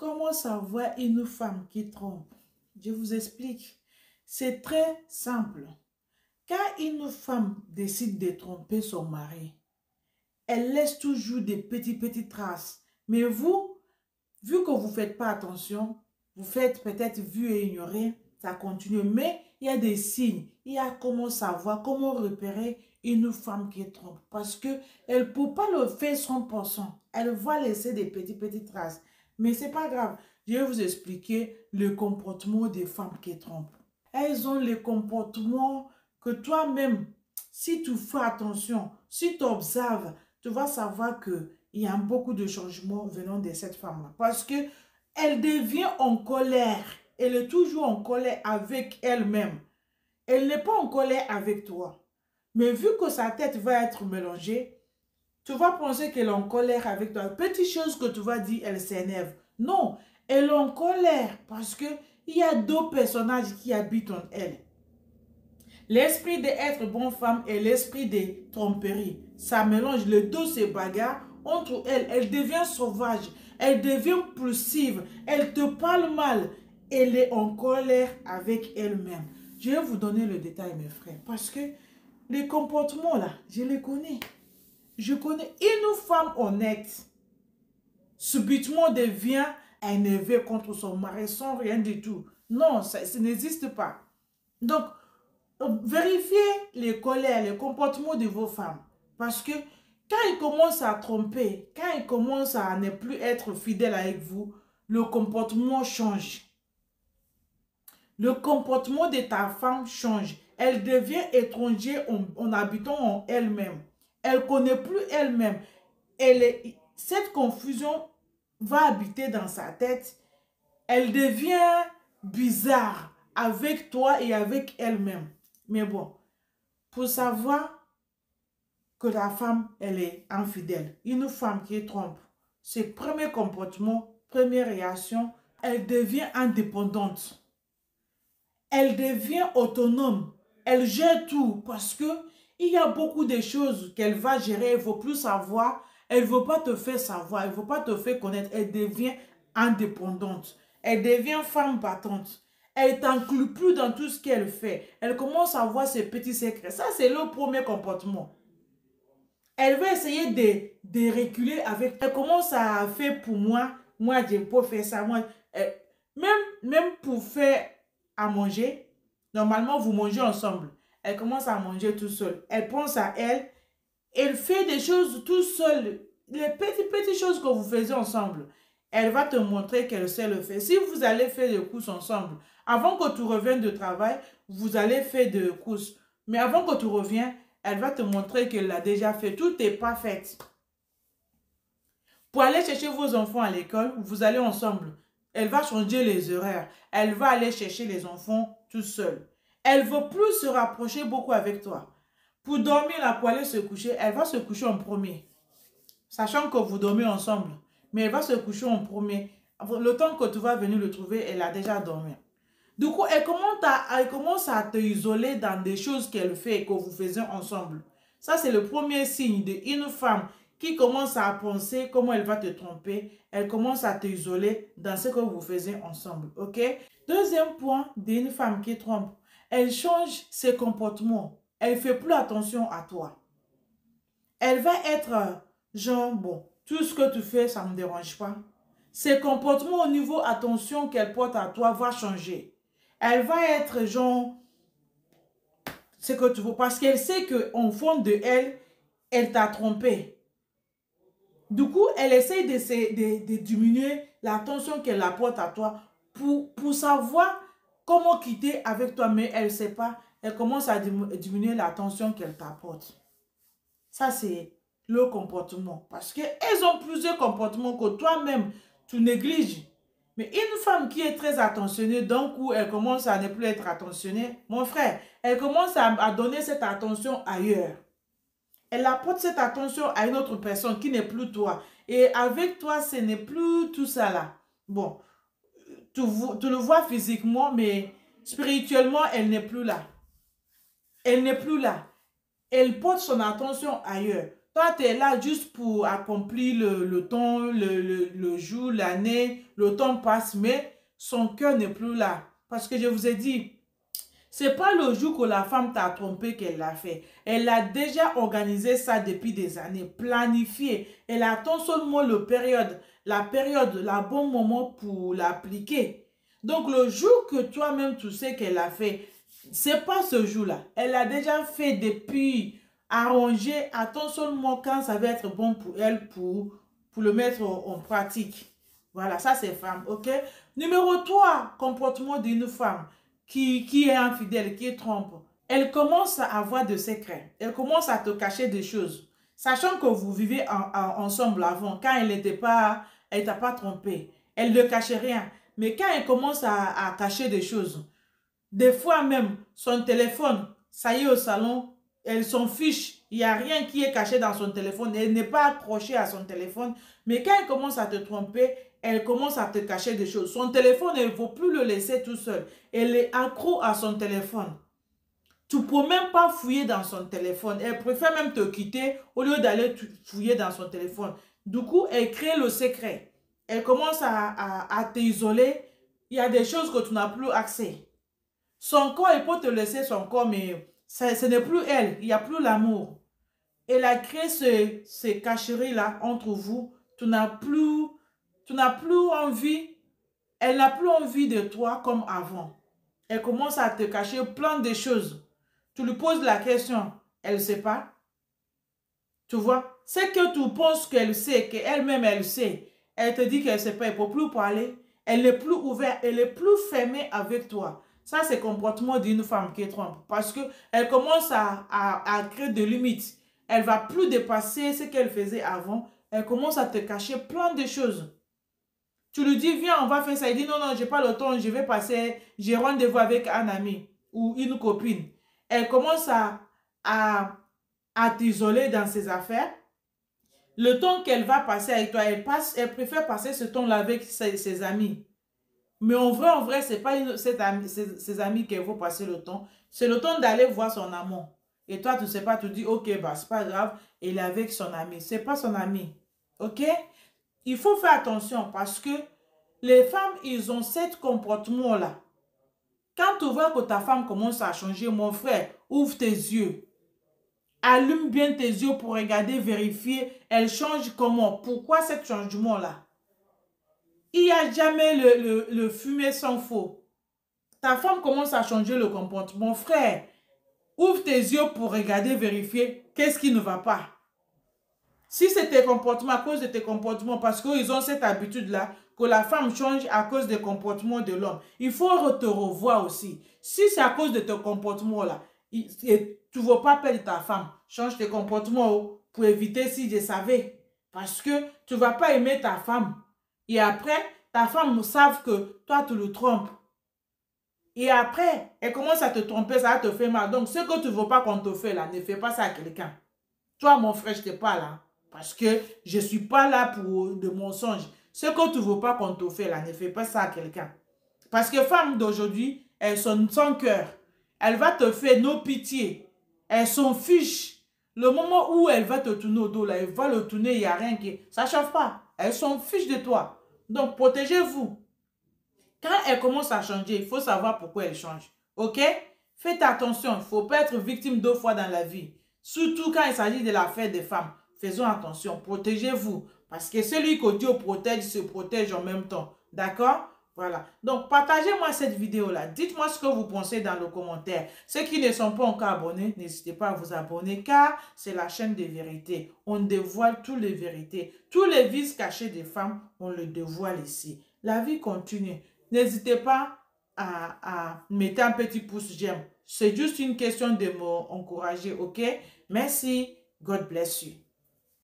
Comment savoir une femme qui trompe? Je vous explique. C'est très simple. Quand une femme décide de tromper son mari, elle laisse toujours des petites traces. Mais vous, vu que vous ne faites pas attention, vous faites peut-être vu et ignorer, ça continue. Mais il y a des signes. Il y a comment savoir, comment repérer une femme qui trompe. Parce qu'elle ne peut pas le faire 100%. Elle va laisser des petites traces. Mais ce n'est pas grave. Je vais vous expliquer le comportement des femmes qui trompent. Elles ont le comportement que toi-même, si tu fais attention, si tu observes, tu vas savoir qu'il y a beaucoup de changements venant de cette femme-là. Parce que elle devient en colère. Elle est toujours en colère avec elle-même. Elle n'est pas en colère avec toi. Mais vu que sa tête va être mélangée, tu vas penser qu'elle est en colère avec toi. Petite chose que tu vas dire, elle s'énerve. Non, elle est en colère parce qu'il y a deux personnages qui habitent en elle. L'esprit d'être bonne femme et l'esprit de tromperie. Ça mélange, les deux se bagarrent entre elles. Elle devient sauvage, elle devient poussive, elle te parle mal. Elle est en colère avec elle-même. Je vais vous donner le détail, mes frères, parce que les comportements là, je les connais. Je connais une femme honnête, subitement devient énervée contre son mari sans rien du tout. Non, ça n'existe pas. Donc, vérifiez les colères, les comportements de vos femmes. Parce que quand ils commencent à tromper, quand ils commencent à ne plus être fidèles avec vous, le comportement change. Le comportement de ta femme change. Elle devient étrangère en habitant en elle-même. Elle ne connaît plus elle-même. Cette confusion va habiter dans sa tête. Elle devient bizarre avec toi et avec elle-même. Mais bon, pour savoir que la femme, elle est infidèle, une femme qui trompe, ses premiers comportements, première réaction, elle devient indépendante. Elle devient autonome. Elle gère tout parce que il y a beaucoup de choses qu'elle va gérer. Elle ne veut plus savoir. Elle ne veut pas te faire savoir. Elle ne veut pas te faire connaître. Elle devient indépendante. Elle devient femme battante. Elle ne t'inclut plus dans tout ce qu'elle fait. Elle commence à voir ses petits secrets. Ça, c'est le premier comportement. Elle va essayer de reculer avec. Elle commence à faire pour moi. Moi, je peux faire ça. Moi, même pour faire à manger, normalement, vous mangez ensemble. Elle commence à manger tout seul. Elle pense à elle. Elle fait des choses tout seule. Les petites choses que vous faisiez ensemble. Elle va te montrer qu'elle sait le faire. Si vous allez faire des courses ensemble, avant que tu reviennes de travail, vous allez faire des courses. Mais avant que tu reviennes, elle va te montrer qu'elle l'a déjà fait. Tout n'est pas fait. Pour aller chercher vos enfants à l'école, vous allez ensemble. Elle va changer les horaires. Elle va aller chercher les enfants tout seul. Elle ne veut plus se rapprocher beaucoup avec toi. Pour dormir, là, pour aller se coucher, elle va se coucher en premier. Sachant que vous dormez ensemble. Mais elle va se coucher en premier. Le temps que tu vas venir le trouver, elle a déjà dormi. Du coup, elle commence à te isoler dans des choses qu'elle fait et que vous faisiez ensemble. Ça, c'est le premier signe d'une femme qui commence à penser comment elle va te tromper. Elle commence à t'isoler dans ce que vous faisiez ensemble. Ok? Deuxième point d'une femme qui trompe. Elle change ses comportements. Elle ne fait plus attention à toi. Elle va être genre, bon, tout ce que tu fais, ça ne me dérange pas. Ses comportements au niveau attention qu'elle porte à toi va changer. Elle va être genre, ce que tu veux, parce qu'elle sait qu'en fond de elle, elle t'a trompé. Du coup, elle essaie de diminuer l'attention qu'elle apporte à toi pour savoir comment quitter avec toi, mais elle ne sait pas. Elle commence à diminuer l'attention qu'elle t'apporte. Ça, c'est le comportement. Parce qu'elles ont plusieurs comportements que toi-même, tu négliges. Mais une femme qui est très attentionnée, d'un coup, elle commence à ne plus être attentionnée. Mon frère, elle commence à donner cette attention ailleurs. Elle apporte cette attention à une autre personne qui n'est plus toi. Et avec toi, ce n'est plus tout ça là. Bon, tu le vois physiquement, mais spirituellement, elle n'est plus là. Elle n'est plus là. Elle porte son attention ailleurs. Toi, tu es là juste pour accomplir le temps, le jour, l'année, le temps passe, mais son cœur n'est plus là. Parce que je vous ai dit, c'est pas le jour que la femme t'a trompé qu'elle l'a fait. Elle a déjà organisé ça depuis des années, planifié. Elle attend seulement la période, le bon moment pour l'appliquer. Donc le jour que toi-même tu sais qu'elle a fait, c'est pas ce jour-là. Elle a déjà fait depuis arrangé. Attends seulement quand ça va être bon pour elle pour le mettre en pratique. Voilà, ça c'est femme, ok? Numéro 3, comportement d'une femme qui est infidèle, qui trompe. Elle commence à avoir des secrets. Elle commence à te cacher des choses. Sachant que vous vivez ensemble avant, quand elle t'a pas trompé. Elle ne cachait rien. Mais quand elle commence à cacher des choses, des fois même, son téléphone, ça y est au salon, elle s'en fiche. Il n'y a rien qui est caché dans son téléphone. Elle n'est pas accrochée à son téléphone. Mais quand elle commence à te tromper, elle commence à te cacher des choses. Son téléphone, elle ne faut plus le laisser tout seul. Elle est accro à son téléphone. Tu ne peux même pas fouiller dans son téléphone. Elle préfère même te quitter au lieu d'aller fouiller dans son téléphone. Du coup, elle crée le secret. Elle commence à t'isoler. Il y a des choses que tu n'as plus accès. Son corps, il peut te laisser son corps, mais ce n'est plus elle. Il n'y a plus l'amour. Elle a créé ces cacheries-là entre vous. Tu n'as plus envie. Elle n'a plus envie de toi comme avant. Elle commence à te cacher plein de choses. Tu lui poses la question, elle ne sait pas. Tu vois, c'est que tu penses qu'elle sait, qu'elle-même elle sait. Elle te dit qu'elle ne sait pas, elle ne peut plus parler. Elle n'est plus ouverte, elle est plus fermée avec toi. Ça, c'est le comportement d'une femme qui trompe. Parce qu'elle commence à créer des limites. Elle ne va plus dépasser ce qu'elle faisait avant. Elle commence à te cacher plein de choses. Tu lui dis, viens, on va faire ça. Il dit, non, non, je n'ai pas le temps, je vais passer, j'ai rendez-vous avec un ami ou une copine. Elle commence à t'isoler dans ses affaires. Le temps qu'elle va passer avec toi, elle préfère passer ce temps-là avec ses amis. Mais en vrai, ce n'est pas ses amis qu'elle veut passer le temps. C'est le temps d'aller voir son amant. Et toi, tu ne sais pas, tu dis, ok, bah, c'est pas grave, elle est avec son ami. Ce n'est pas son ami. Ok? Il faut faire attention parce que les femmes, ils ont ce comportement-là. Quand tu vois que ta femme commence à changer, mon frère, ouvre tes yeux. Allume bien tes yeux pour regarder, vérifier. Elle change comment? Pourquoi ce changement-là? Il n'y a jamais le fumier sans feu. Ta femme commence à changer le comportement. Mon frère, ouvre tes yeux pour regarder, vérifier qu'est-ce qui ne va pas. Si c'est tes comportements, à cause de tes comportements, parce qu'ils ont cette habitude-là, que la femme change à cause des comportements de l'homme, il faut te revoir aussi. Si c'est à cause de tes comportements-là, et tu ne veux pas perdre ta femme, change tes comportements pour éviter si je savais. Parce que tu ne vas pas aimer ta femme. Et après, ta femme savent que toi, tu le trompes. Et après, elle commence à te tromper, ça va te faire mal. Donc, ce que tu ne veux pas qu'on te fait là, ne fais pas ça à quelqu'un. Toi, mon frère, je ne t'ai pas là. Parce que je ne suis pas là pour de mensonges. Ce que tu ne veux pas qu'on te fait là, ne fais pas ça à quelqu'un. Parce que femmes d'aujourd'hui, elles sont sans cœur. Elle va te faire nos pitiés. Elles s'en fichent. Le moment où elle va te tourner au dos, là, elle va le tourner, il n'y a rien qui... Ça ne chauffe pas. Elles s'en fichent de toi. Donc, protégez-vous. Quand elle commence à changer, il faut savoir pourquoi elle change. Ok? Faites attention. Il ne faut pas être victime 2 fois dans la vie. Surtout quand il s'agit de l'affaire des femmes. Faisons attention. Protégez-vous. Parce que celui que Dieu protège se protège en même temps. D'accord? Voilà. Donc, partagez-moi cette vidéo-là. Dites-moi ce que vous pensez dans le commentaire. Ceux qui ne sont pas encore abonnés, n'hésitez pas à vous abonner car c'est la chaîne des vérités. On dévoile toutes les vérités. Tous les vices cachés des femmes, on le dévoile ici. La vie continue. N'hésitez pas à mettre un petit pouce j'aime. C'est juste une question de m'encourager, ok? Merci. God bless you.